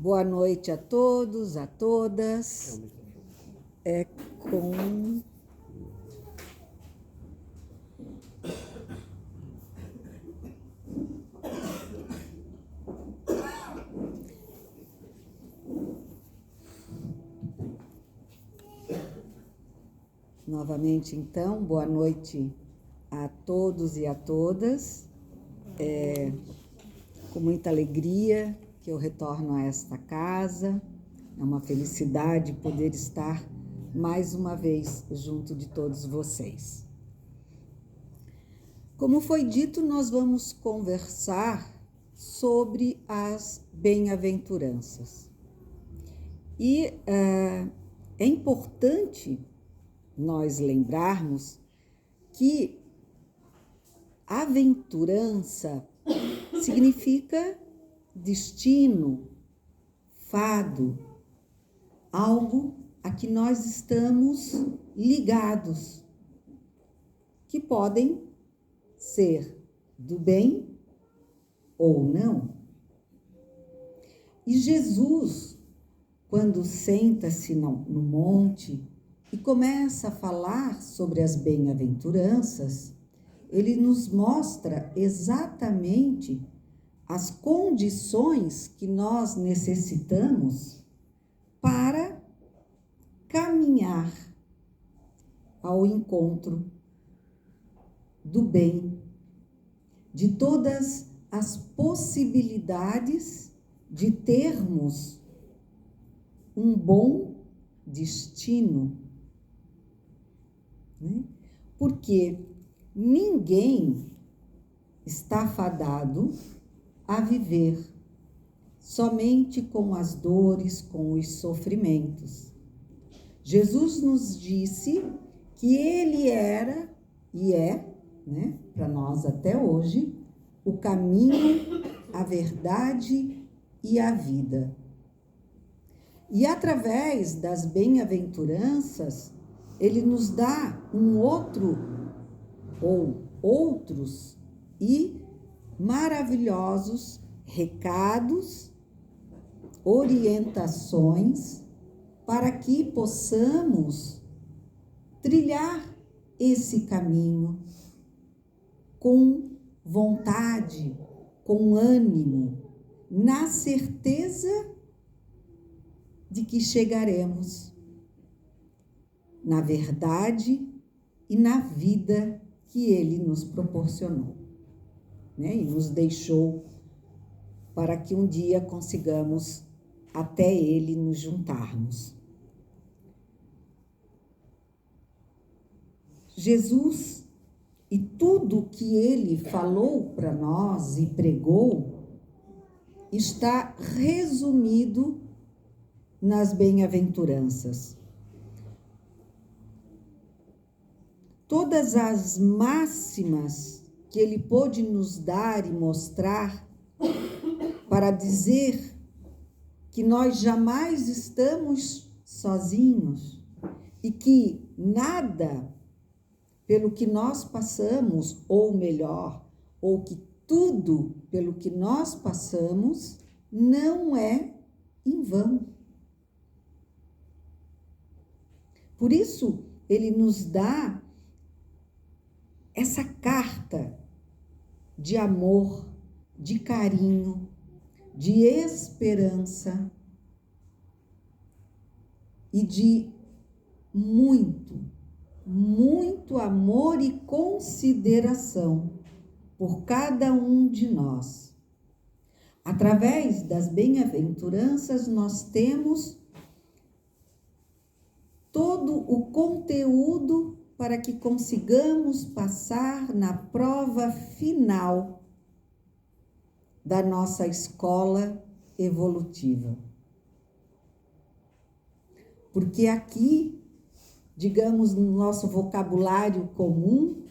Boa noite a todos, a todas. É com novamente, então, boa noite a todos e a todas. Com muita alegria que eu retorno a esta casa. É uma felicidade poder estar mais uma vez junto de todos vocês. Como foi dito, nós vamos conversar sobre as bem-aventuranças. E é importante nós lembrarmos que aventurança significa destino, fado, algo a que nós estamos ligados, que podem ser do bem ou não. E Jesus, quando senta-se no monte e começa a falar sobre as bem-aventuranças, ele nos mostra exatamente as condições que nós necessitamos para caminhar ao encontro do bem, de todas as possibilidades de termos um bom destino, né? Porque ninguém está fadado a viver somente com as dores, com os sofrimentos. Jesus nos disse que ele era e é, né, para nós até hoje, o caminho, a verdade e a vida. E através das bem-aventuranças, ele nos dá um outro ou outros e maravilhosos recados, orientações para que possamos trilhar esse caminho com vontade, com ânimo, na certeza de que chegaremos na verdade e na vida que ele nos proporcionou, né? E nos deixou para que um dia consigamos até ele nos juntarmos. Jesus e tudo que ele falou para nós e pregou está resumido nas bem-aventuranças. Todas as máximas que ele pôde nos dar e mostrar para dizer que nós jamais estamos sozinhos e que nada pelo que nós passamos, ou melhor, ou que tudo pelo que nós passamos não é em vão. Por isso, ele nos dá essa carta de amor, de carinho, de esperança e de muito amor e consideração por cada um de nós. Através das bem-aventuranças, nós temos todo o conteúdo para que consigamos passar na prova final da nossa escola evolutiva. Porque aqui, digamos, no nosso vocabulário comum,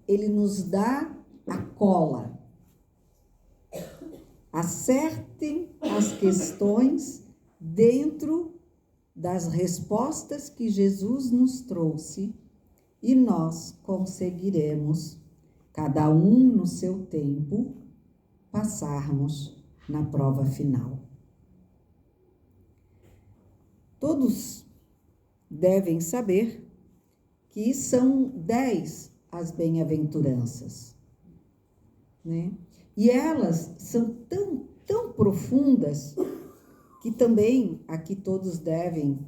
ele nos dá a cola. Acertem as questões dentro das respostas que Jesus nos trouxe e nós conseguiremos, cada um no seu tempo, passarmos na prova final. Todos devem saber que são 10 as bem-aventuranças, né? E elas são tão profundas que também aqui todos devem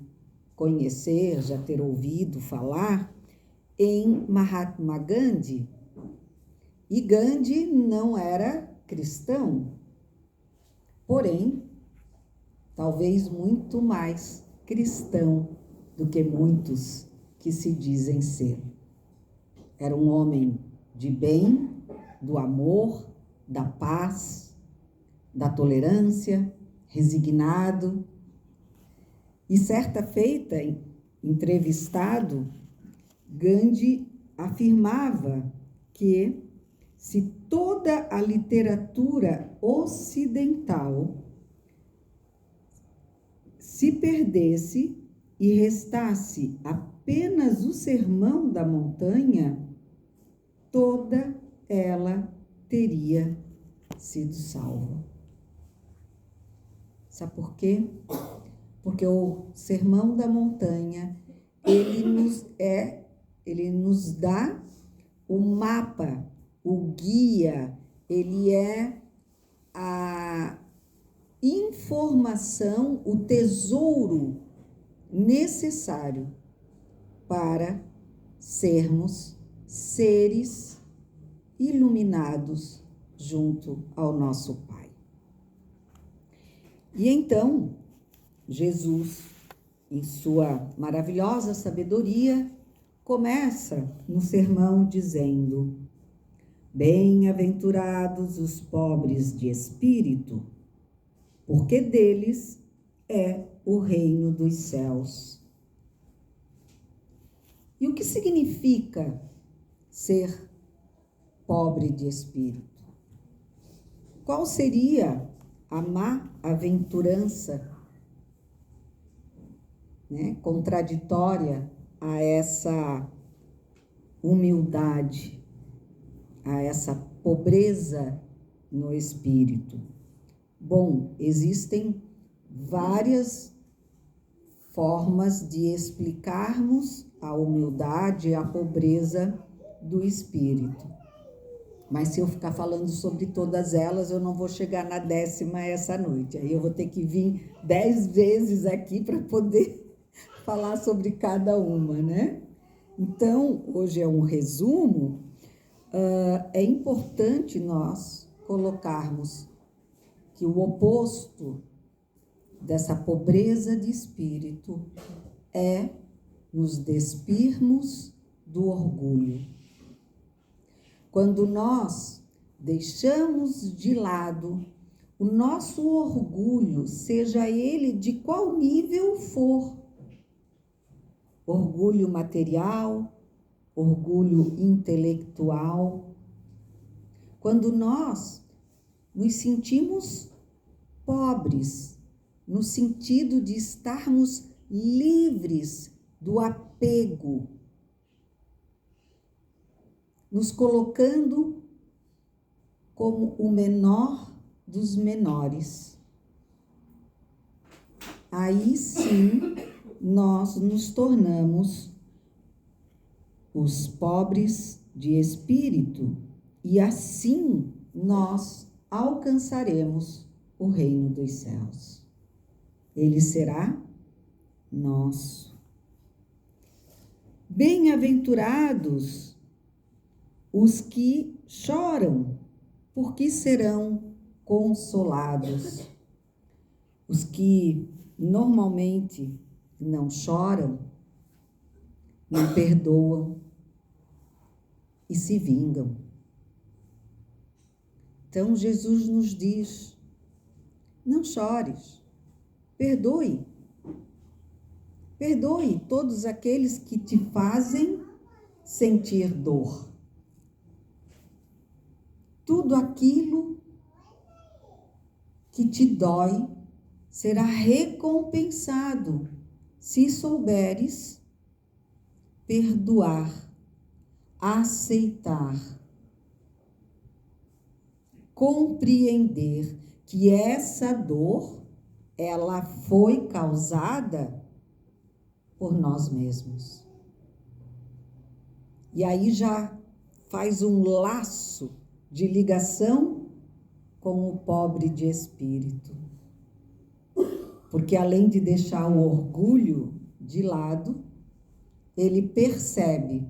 conhecer, já ter ouvido falar em Mahatma Gandhi. E Gandhi não era cristão, porém, talvez muito mais cristão do que muitos que se dizem ser. Era um homem de bem, do amor, da paz, da tolerância, resignado. E certa feita, entrevistado, Gandhi afirmava que se toda a literatura ocidental se perdesse e restasse apenas o Sermão da Montanha, toda ela teria sido salva. Sabe por quê? Porque o Sermão da Montanha, ele nos dá o mapa, o guia, ele é a informação, o tesouro necessário para sermos seres iluminados junto ao nosso Pai. E então, Jesus, em sua maravilhosa sabedoria, começa no sermão dizendo: bem-aventurados os pobres de espírito, porque deles é o reino dos céus. E o que significa ser pobre de espírito? Qual seria a má-aventurança, né, contraditória a essa humildade, a essa pobreza no espírito? Bom, existem várias formas de explicarmos a humildade e a pobreza do espírito. Mas se eu ficar falando sobre todas elas, eu não vou chegar na 10ª essa noite. Aí eu vou ter que vir 10 vezes aqui para poder falar sobre cada uma, né? Então, hoje é um resumo. É importante nós colocarmos que o oposto dessa pobreza de espírito é nos despirmos do orgulho. Quando nós deixamos de lado o nosso orgulho, seja ele de qual nível for, orgulho material, orgulho intelectual, quando nós nos sentimos pobres, no sentido de estarmos livres do apego, nos colocando como o menor dos menores. Aí sim, nós nos tornamos os pobres de espírito e assim nós alcançaremos o reino dos céus. Ele será nosso. Bem-aventurados os que choram, porque serão consolados. Os que normalmente não choram, não perdoam e se vingam. Então Jesus nos diz: não chores, perdoe. Perdoe todos aqueles que te fazem sentir dor. Tudo aquilo que te dói será recompensado se souberes perdoar, aceitar, compreender que essa dor, ela foi causada por nós mesmos. E aí já faz um laço de ligação com o pobre de espírito. Porque além de deixar o orgulho de lado, ele percebe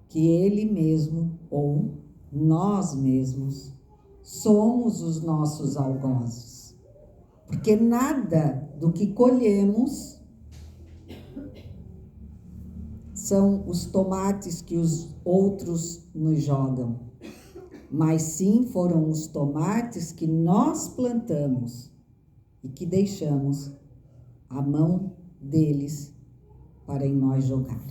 que ele mesmo ou nós mesmos somos os nossos algozes. Porque nada do que colhemos são os tomates que os outros nos jogam, mas sim foram os tomates que nós plantamos e que deixamos a mão deles para em nós jogar.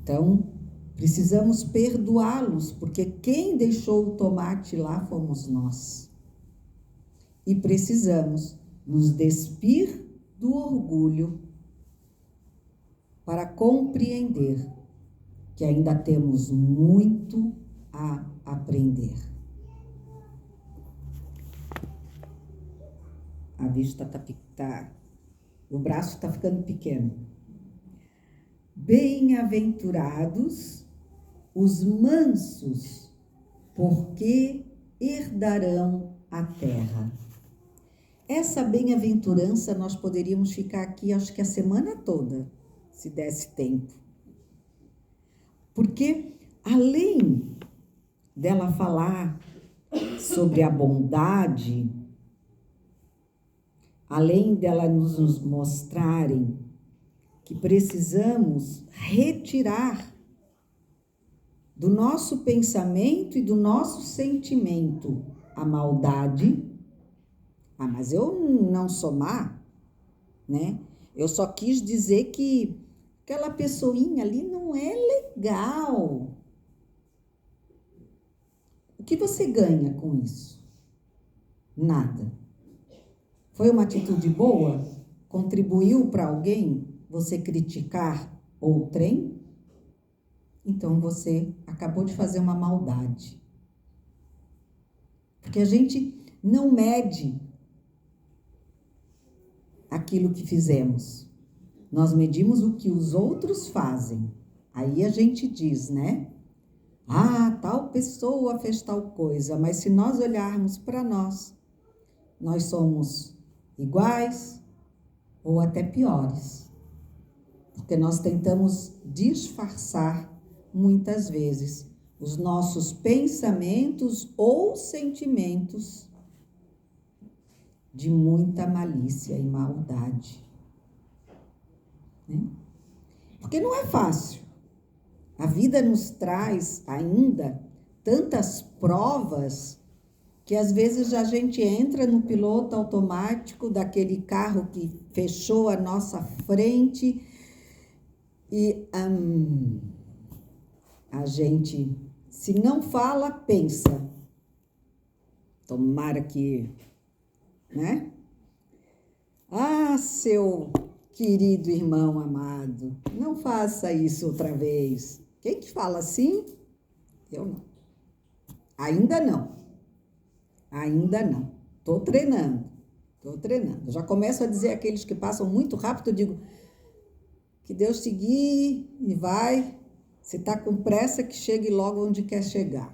Então, precisamos perdoá-los, porque quem deixou o tomate lá fomos nós. E precisamos nos despir do orgulho para compreender que ainda temos muito a aprender. A vista o braço está ficando pequeno. Bem-aventurados os mansos, porque herdarão a terra. Essa bem-aventurança nós poderíamos ficar aqui, acho que a semana toda, se desse tempo. Porque, além dela falar sobre a bondade, além dela nos mostrarem que precisamos retirar do nosso pensamento e do nosso sentimento a maldade. Ah, mas eu não sou má, né? Eu só quis dizer que aquela pessoinha ali não é legal. O que você ganha com isso? Nada. Foi uma atitude boa? Contribuiu para alguém você criticar outrem? Então você acabou de fazer uma maldade. Porque a gente não mede aquilo que fizemos. Nós medimos o que os outros fazem. Aí a gente diz, né? Ah, tal pessoa fez tal coisa. Mas se nós olharmos para nós somos iguais ou até piores. Porque nós tentamos disfarçar muitas vezes os nossos pensamentos ou sentimentos de muita malícia e maldade. Né? Porque não é fácil. A vida nos traz ainda tantas provas que às vezes a gente entra no piloto automático daquele carro que fechou a nossa frente e a gente, se não fala, pensa. Tomara que, né? Ah, seu querido irmão amado, não faça isso outra vez. Quem que fala assim? Eu não. Ainda não. Ainda não. Estou treinando. Eu já começo a dizer aqueles que passam muito rápido, eu digo, que Deus te guie e vai. Se está com pressa, que chegue logo onde quer chegar.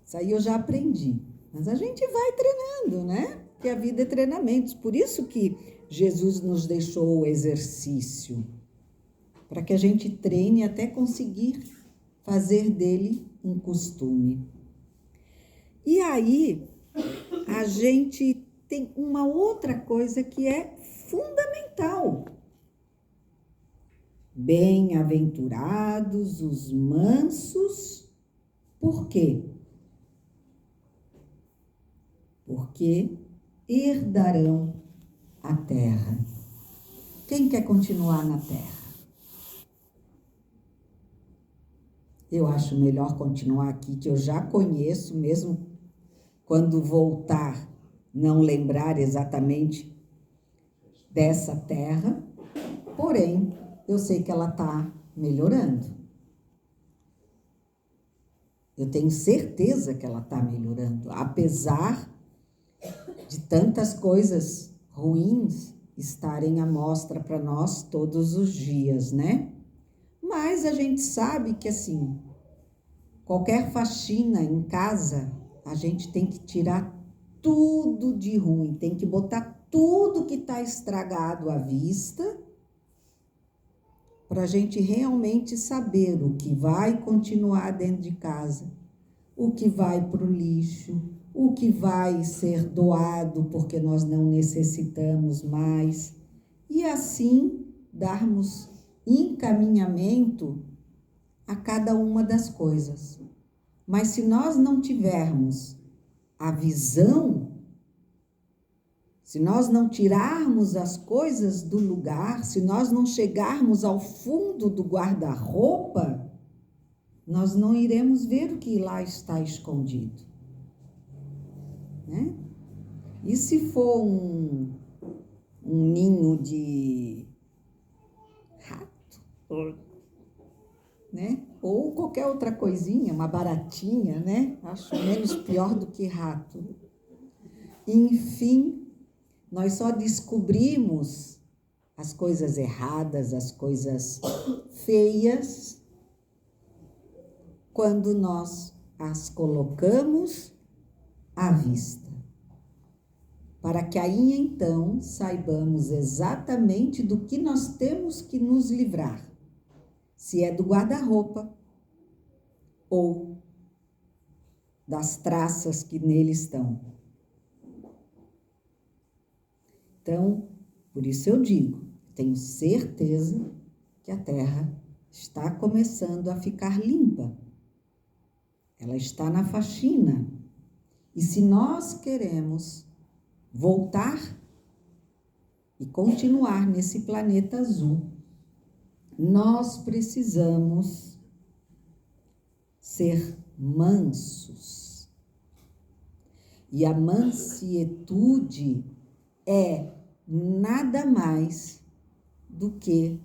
Isso aí eu já aprendi. Mas a gente vai treinando, né? Porque a vida é treinamentos. Por isso que Jesus nos deixou o exercício. Para que a gente treine até conseguir fazer dele um costume. E aí, a gente tem uma outra coisa que é fundamental. Bem-aventurados os mansos, por quê? Porque herdarão a terra. Quem quer continuar na terra? Eu acho melhor continuar aqui, que eu já conheço, mesmo quando voltar, não lembrar exatamente dessa terra, porém, eu sei que ela está melhorando. Eu tenho certeza que ela está melhorando, apesar de tantas coisas ruins estarem à mostra para nós todos os dias, né? Mas a gente sabe que, assim, qualquer faxina em casa, a gente tem que tirar tudo de ruim, tem que botar tudo que está estragado à vista, para a gente realmente saber o que vai continuar dentro de casa, o que vai para o lixo, o que vai ser doado porque nós não necessitamos mais, e assim darmos encaminhamento a cada uma das coisas. Mas se nós não tivermos a visão, se nós não tirarmos as coisas do lugar, se nós não chegarmos ao fundo do guarda-roupa, nós não iremos ver o que lá está escondido, né? E se for um ninho de rato, né? Ou qualquer outra coisinha, uma baratinha, né? Acho menos pior do que rato. Enfim, nós só descobrimos as coisas erradas, as coisas feias, quando nós as colocamos à vista. Para que aí então saibamos exatamente do que nós temos que nos livrar. Se é do guarda-roupa ou das traças que nele estão. Então, por isso eu digo, tenho certeza que a Terra está começando a ficar limpa. Ela está na faxina. E se nós queremos voltar e continuar nesse planeta azul, nós precisamos ser mansos. E a mansietude é nada mais do que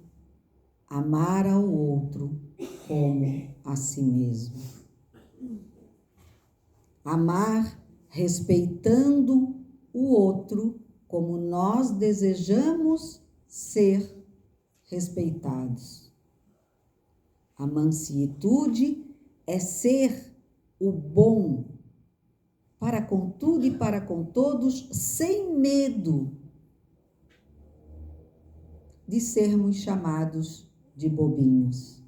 amar ao outro como a si mesmo. Amar respeitando o outro como nós desejamos ser respeitados. A mansietude é ser o bom para com tudo e para com todos, sem medo de sermos chamados de bobinhos.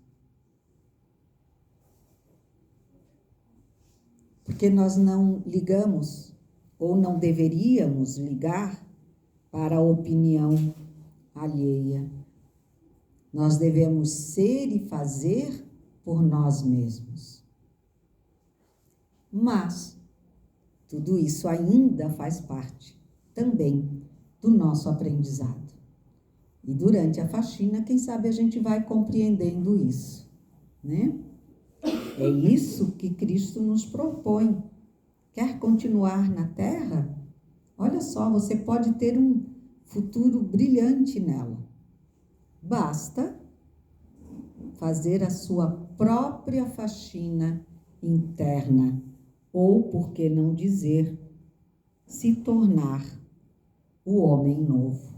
Porque nós não ligamos, ou não deveríamos ligar, para a opinião alheia. Nós devemos ser e fazer por nós mesmos. Mas tudo isso ainda faz parte também do nosso aprendizado. E durante a faxina, quem sabe a gente vai compreendendo isso, né? É isso que Cristo nos propõe. Quer continuar na Terra? Olha só, você pode ter um futuro brilhante nela. Basta fazer a sua própria faxina interna, ou, por que não dizer, se tornar o homem novo,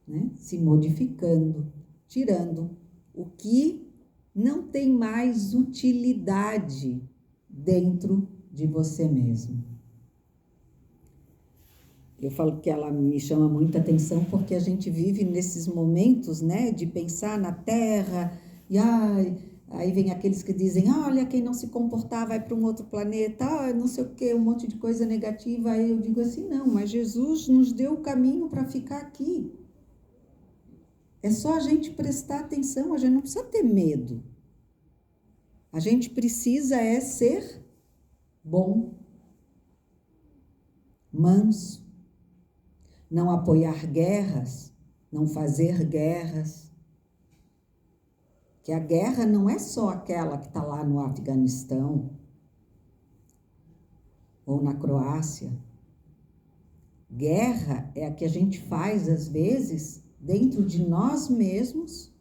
né? Se modificando, tirando o que não tem mais utilidade dentro de você mesmo. Eu falo que ela me chama muita atenção porque a gente vive nesses momentos, né, de pensar na Terra, e aí vem aqueles que dizem, olha, quem não se comportar vai para um outro planeta, não sei o quê, um monte de coisa negativa. Aí eu digo assim, não, mas Jesus nos deu o caminho para ficar aqui. É só a gente prestar atenção, a gente não precisa ter medo. A gente precisa ser bom, manso, não apoiar guerras, não fazer guerras. Que a guerra não é só aquela que está lá no Afeganistão ou na Croácia. Guerra é a que a gente faz, às vezes, dentro de nós mesmos,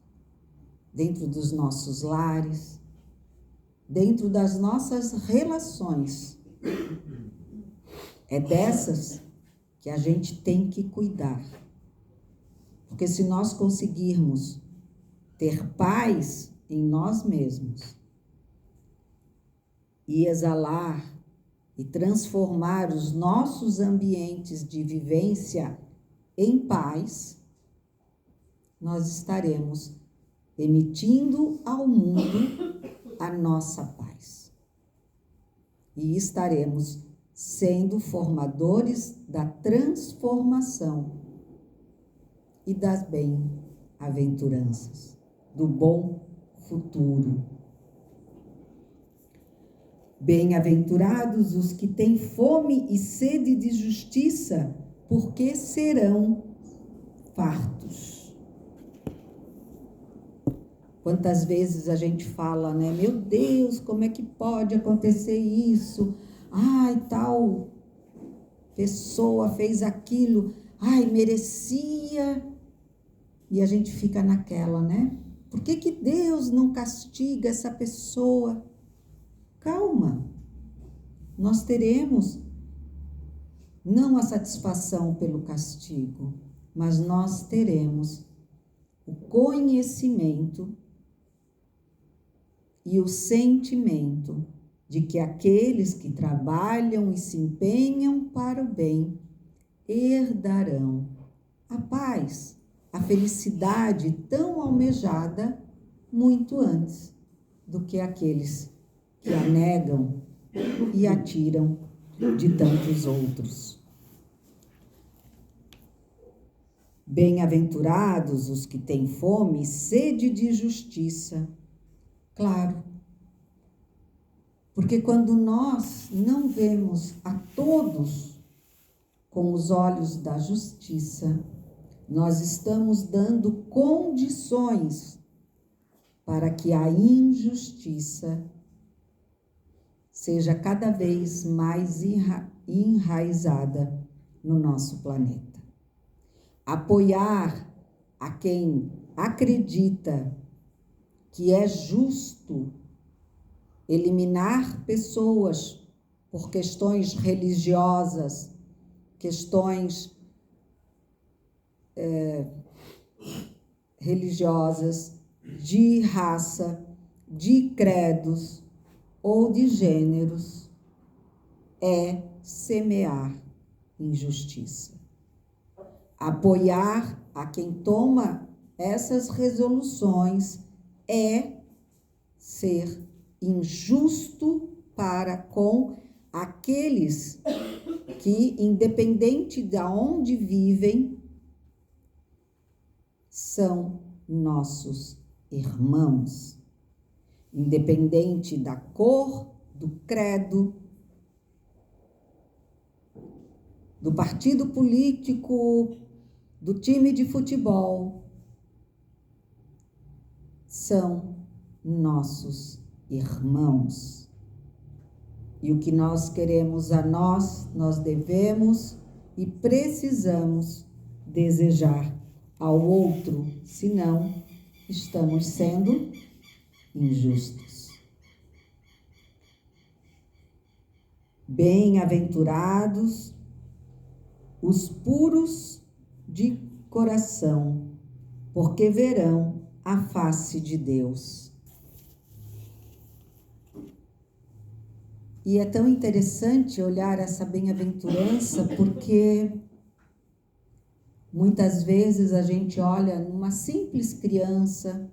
dentro dos nossos lares, dentro das nossas relações. É dessas que a gente tem que cuidar. Porque se nós conseguirmos ter paz em nós mesmos e exalar e transformar os nossos ambientes de vivência em paz, nós estaremos emitindo ao mundo a nossa paz. E estaremos sendo formadores da transformação e das bem-aventuranças, do bom futuro. Bem-aventurados os que têm fome e sede de justiça, porque serão fartos. Quantas vezes a gente fala, né? Meu Deus, como é que pode acontecer isso? Ai, tal pessoa fez aquilo. Ai, merecia. E a gente fica naquela, né? Por que que Deus não castiga essa pessoa? Calma. Nós teremos não a satisfação pelo castigo, mas nós teremos o conhecimento e o sentimento de que aqueles que trabalham e se empenham para o bem herdarão a paz, a felicidade tão almejada muito antes do que aqueles que a negam e a tiram de tantos outros. Bem-aventurados os que têm fome e sede de justiça. Claro, porque quando nós não vemos a todos com os olhos da justiça, nós estamos dando condições para que a injustiça seja cada vez mais enraizada no nosso planeta. Apoiar a quem acredita que é justo eliminar pessoas por questões religiosas, questões religiosas, de raça, de credos ou de gêneros, é semear injustiça. Apoiar a quem toma essas resoluções é ser injusto para com aqueles que, independente de onde vivem, são nossos irmãos. Independente da cor, do credo, do partido político, do time de futebol, são nossos irmãos. E o que nós queremos a nós, nós devemos e precisamos desejar ao outro, senão estamos sendo injustos. Bem-aventurados os puros de coração, porque verão a face de Deus. E é tão interessante olhar essa bem-aventurança, porque muitas vezes a gente olha numa simples criança,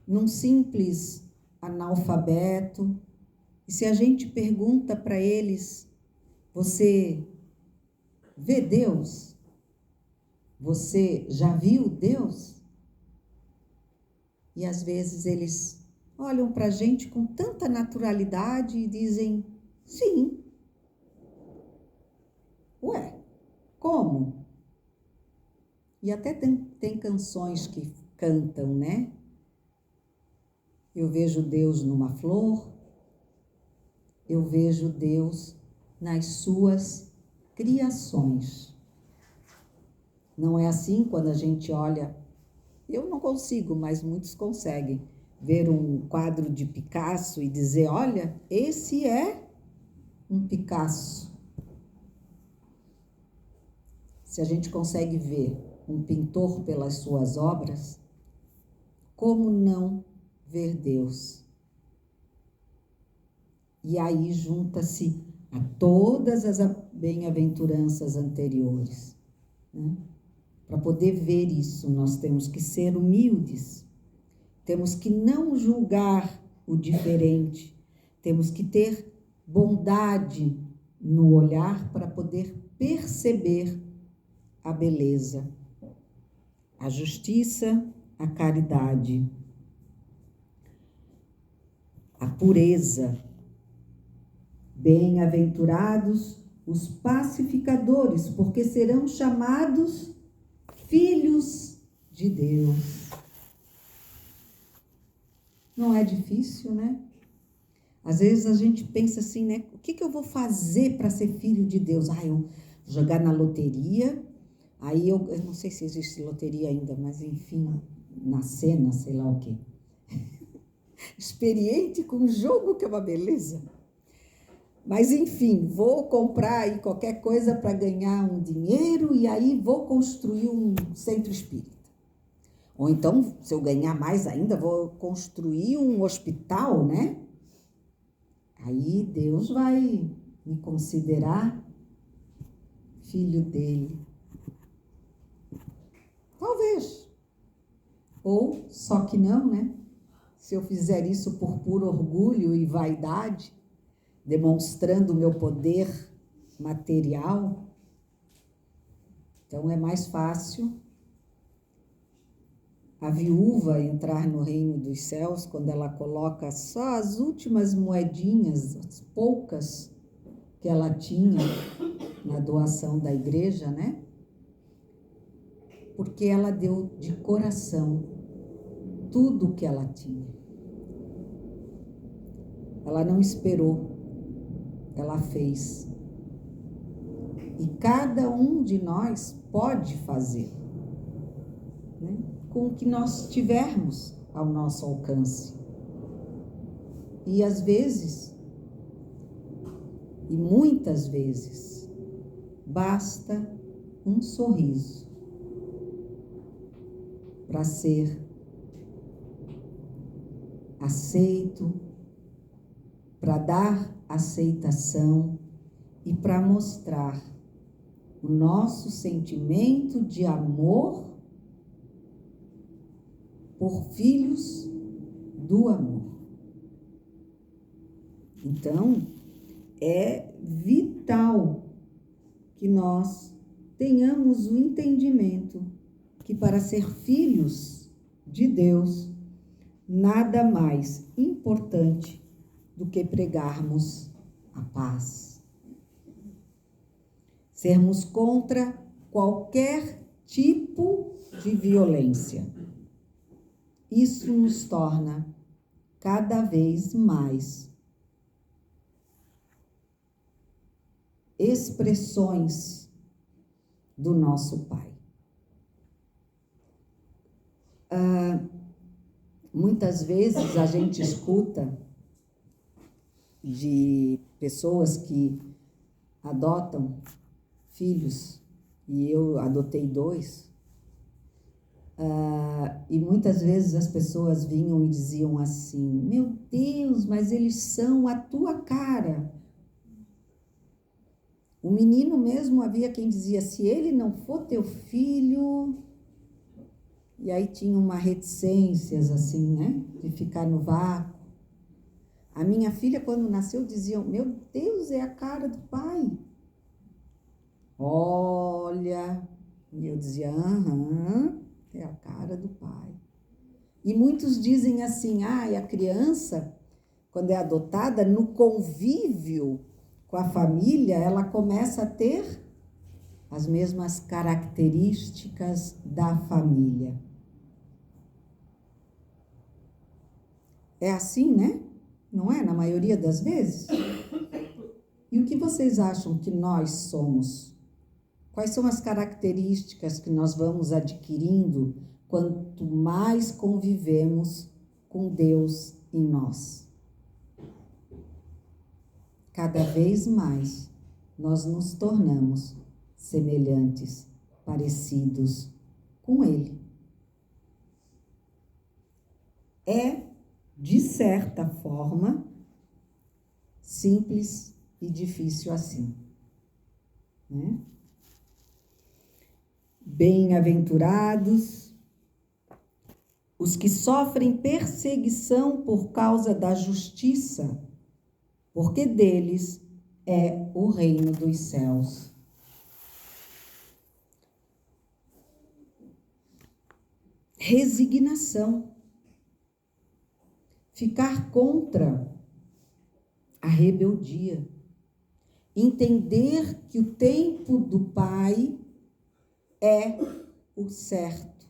num simples analfabeto, e se a gente pergunta para eles: você vê Deus? Você já viu Deus? E às vezes eles olham para a gente com tanta naturalidade e dizem: sim. Ué, como? E até tem canções que cantam, né? Eu vejo Deus numa flor, eu vejo Deus nas suas criações. Não é assim quando a gente olha, eu não consigo, mas muitos conseguem, ver um quadro de Picasso e dizer: olha, esse é um Picasso. Se a gente consegue ver um pintor pelas suas obras, como não ver Deus? E aí junta-se a todas as bem-aventuranças anteriores, né? Para poder ver isso, nós temos que ser humildes, temos que não julgar o diferente, temos que ter bondade no olhar para poder perceber a beleza, a justiça, a caridade, a pureza. Bem-aventurados os pacificadores, porque serão chamados filhos de Deus. Não é difícil, né? Às vezes a gente pensa assim, né? O que eu vou fazer para ser filho de Deus? Eu vou jogar na loteria, aí eu não sei se existe loteria ainda, mas enfim, na Sena, sei lá o quê. Experiente com jogo, que é uma beleza. Mas, enfim, vou comprar aí qualquer coisa para ganhar um dinheiro e aí vou construir um centro espírita. Ou então, se eu ganhar mais ainda, vou construir um hospital, né? Aí Deus vai me considerar filho dele. Talvez. Ou, só que não, né? Se eu fizer isso por puro orgulho e vaidade, demonstrando o meu poder material, então é mais fácil a viúva entrar no reino dos céus quando ela coloca só as últimas moedinhas, as poucas que ela tinha na doação da igreja, né? Porque ela deu de coração tudo o que ela tinha. Ela não esperou. Ela fez. E cada um de nós pode fazer, né? Com o que nós tivermos ao nosso alcance. E às vezes, e muitas vezes, basta um sorriso para ser aceito, para dar aceitação e para mostrar o nosso sentimento de amor por filhos do amor. Então, é vital que nós tenhamos o entendimento que para ser filhos de Deus, nada mais importante do que pregarmos a paz. Sermos contra qualquer tipo de violência. Isso nos torna cada vez mais expressões do nosso Pai. Muitas vezes a gente escuta de pessoas que adotam filhos, e eu adotei 2, e muitas vezes as pessoas vinham e diziam assim: meu Deus, mas eles são a tua cara. O menino mesmo, havia quem dizia: se ele não for teu filho... E aí tinha uma reticências assim, né? De ficar no vácuo. A minha filha, quando nasceu, dizia: meu Deus, é a cara do pai. Olha, e eu dizia: aham, é a cara do pai. E muitos dizem assim: a criança, quando é adotada, no convívio com a família, ela começa a ter as mesmas características da família. É assim, né? Não é? Na maioria das vezes. E o que vocês acham que nós somos? Quais são as características que nós vamos adquirindo quanto mais convivemos com Deus em nós? Cada vez mais nós nos tornamos semelhantes, parecidos com Ele. É, de certa forma, simples e difícil assim, né? Bem-aventurados os que sofrem perseguição por causa da justiça, porque deles é o reino dos céus. Resignação. Ficar contra a rebeldia. Entender que o tempo do Pai é o certo.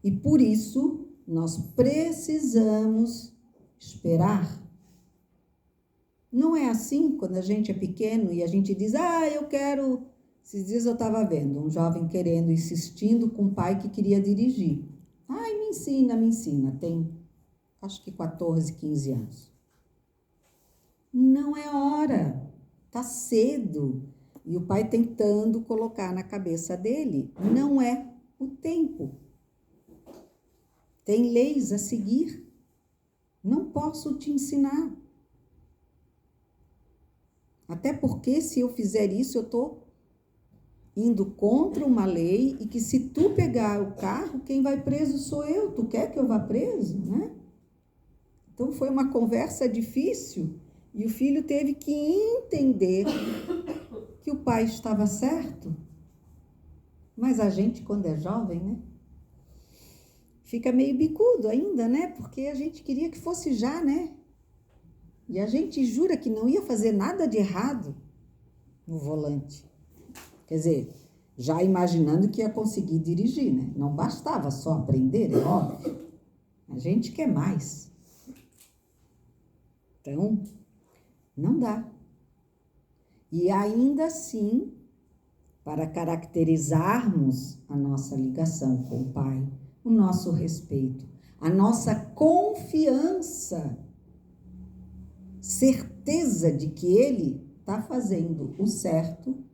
E por isso nós precisamos esperar. Não é assim quando a gente é pequeno e a gente diz, eu quero... Esses dias eu estava vendo um jovem querendo, insistindo com o pai que queria dirigir. Me ensina. Tem, acho que 14, 15 anos. Não é hora, tá cedo. E o pai tentando colocar na cabeça dele, não é o tempo. Tem leis a seguir. Não posso te ensinar. Até porque se eu fizer isso, eu estou indo contra uma lei e que se tu pegar o carro, quem vai preso sou eu. Tu quer que eu vá preso, né? Então foi uma conversa difícil e o filho teve que entender que o pai estava certo. Mas a gente, quando é jovem, né? Fica meio bicudo ainda, né? Porque a gente queria que fosse já, né? E a gente jura que não ia fazer nada de errado no volante. Quer dizer, já imaginando que ia conseguir dirigir, né? Não bastava só aprender, é óbvio. A gente quer mais. Então, não dá. E ainda assim, para caracterizarmos a nossa ligação com o Pai, o nosso respeito, a nossa confiança, certeza de que Ele está fazendo o certo,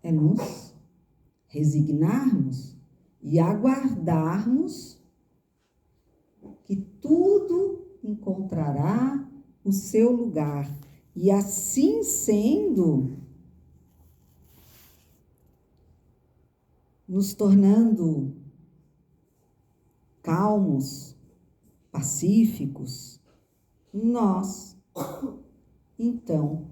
é nos resignarmos e aguardarmos que tudo encontrará o seu lugar. E assim sendo, nos tornando calmos, pacíficos, nós, então,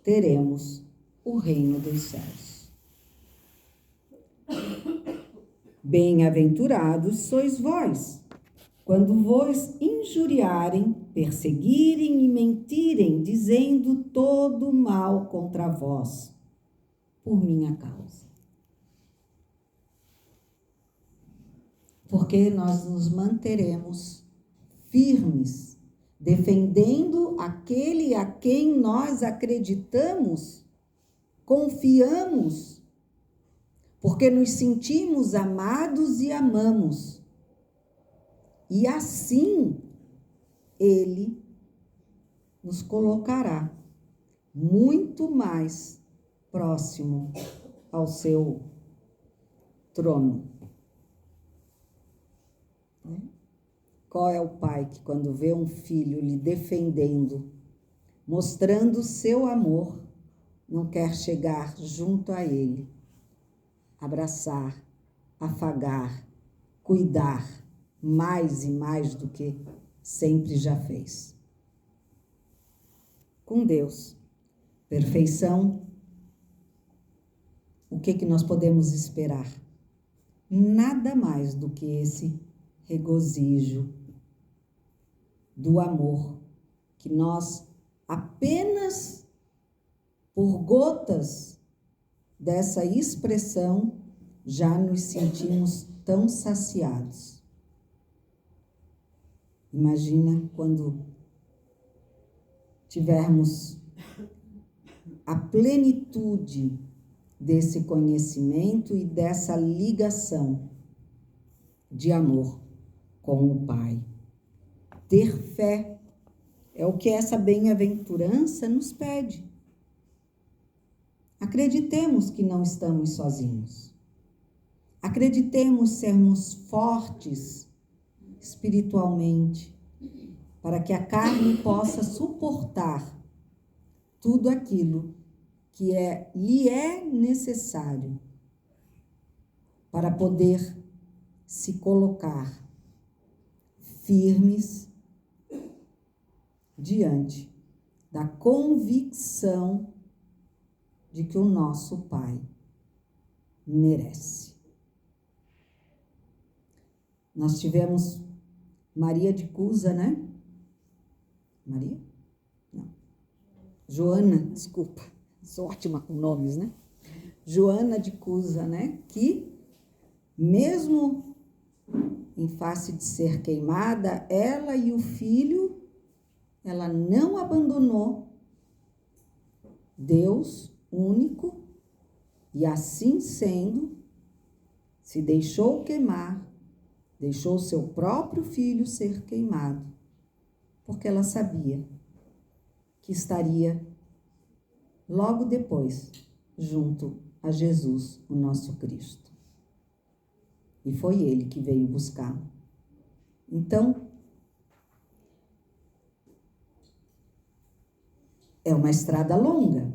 teremos o reino dos céus. Bem-aventurados sois vós, quando vos injuriarem, perseguirem e mentirem, dizendo todo mal contra vós, por minha causa. Porque nós nos manteremos firmes, defendendo aquele a quem nós acreditamos, confiamos, porque nos sentimos amados e amamos. E assim, Ele nos colocará muito mais próximo ao seu trono. Qual é o pai que, quando vê um filho lhe defendendo, mostrando o seu amor, não quer chegar junto a ele, abraçar, afagar, cuidar, mais e mais do que sempre já fez? Com Deus, perfeição, o que nós podemos esperar? Nada mais do que esse regozijo do amor, que nós apenas por gotas dessa expressão já nos sentimos tão saciados. Imagina quando tivermos a plenitude desse conhecimento e dessa ligação de amor com o Pai. Ter fé é o que essa bem-aventurança nos pede. Acreditemos que não estamos sozinhos. Acreditemos sermos fortes espiritualmente, para que a carne possa suportar tudo aquilo que lhe é necessário para poder se colocar firmes diante da convicção de que o nosso Pai merece. Nós tivemos Maria de Cusa, né? Maria? Não. Joana, desculpa, sou ótima com nomes, né? Joana de Cusa, né? Que, mesmo em face de ser queimada, ela e o filho, ela não abandonou Deus único e, assim sendo, se deixou queimar, deixou seu próprio filho ser queimado, porque ela sabia que estaria logo depois junto a Jesus, o nosso Cristo. E foi ele que veio buscá-lo. Então, é uma estrada longa,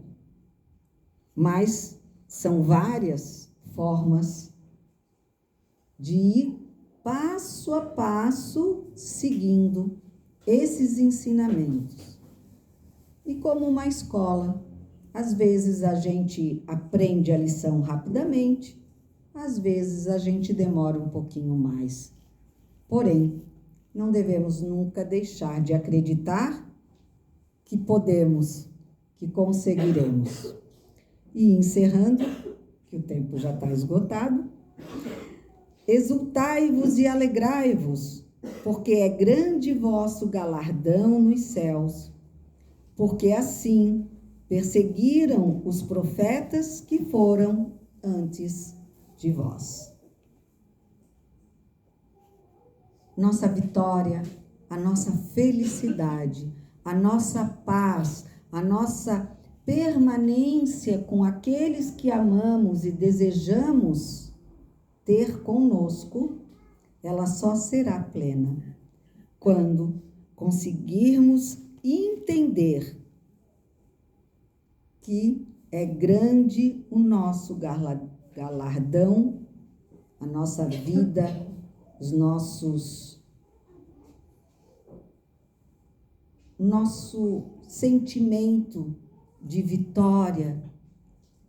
mas são várias formas de ir passo a passo seguindo esses ensinamentos. E como uma escola, às vezes a gente aprende a lição rapidamente, às vezes a gente demora um pouquinho mais. Porém, não devemos nunca deixar de acreditar que podemos, que conseguiremos. E encerrando, que o tempo já está esgotado, exultai-vos e alegrai-vos, porque é grande vosso galardão nos céus, porque assim perseguiram os profetas que foram antes de vós. Nossa vitória, a nossa felicidade, a nossa paz, a nossa permanência com aqueles que amamos e desejamos ter conosco, ela só será plena quando conseguirmos entender que é grande o nosso galardão, a nossa vida, os nosso sentimento de vitória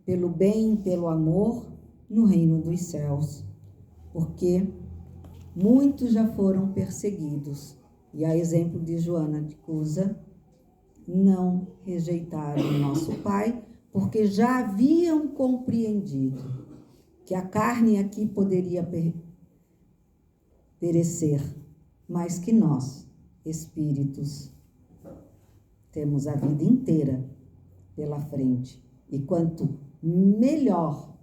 pelo bem, pelo amor no reino dos céus, porque muitos já foram perseguidos e, a exemplo de Joana de Cusa, não rejeitaram o nosso Pai, porque já haviam compreendido que a carne aqui poderia perecer, mas que nós, espíritos, temos a vida inteira pela frente. E quanto melhor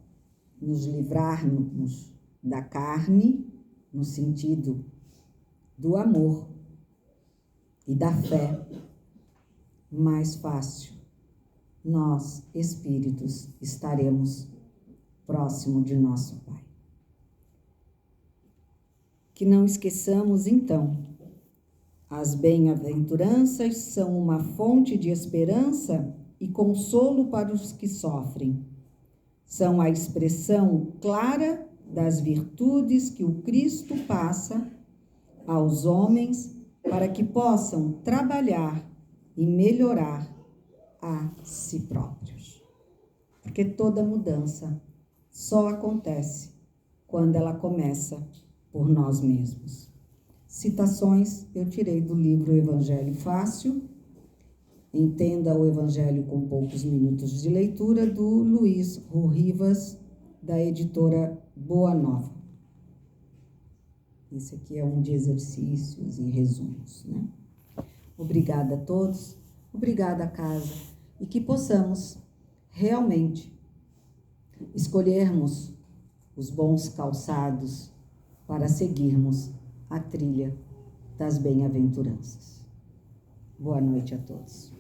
nos livrarmos da carne, no sentido do amor e da fé, mais fácil nós, espíritos, estaremos próximo de nosso Pai. Que não esqueçamos, então, as bem-aventuranças são uma fonte de esperança e consolo para os que sofrem. São a expressão clara das virtudes que o Cristo passa aos homens para que possam trabalhar e melhorar a si próprios. Porque toda mudança só acontece quando ela começa por nós mesmos. Citações eu tirei do livro Evangelho Fácil, Entenda o Evangelho com Poucos Minutos de Leitura, do Luiz Rivas, da editora Boa Nova. Esse aqui é um de exercícios e resumos, né? Obrigada a todos, obrigada a casa, e que possamos realmente escolhermos os bons calçados para seguirmos a trilha das bem-aventuranças. Boa noite a todos.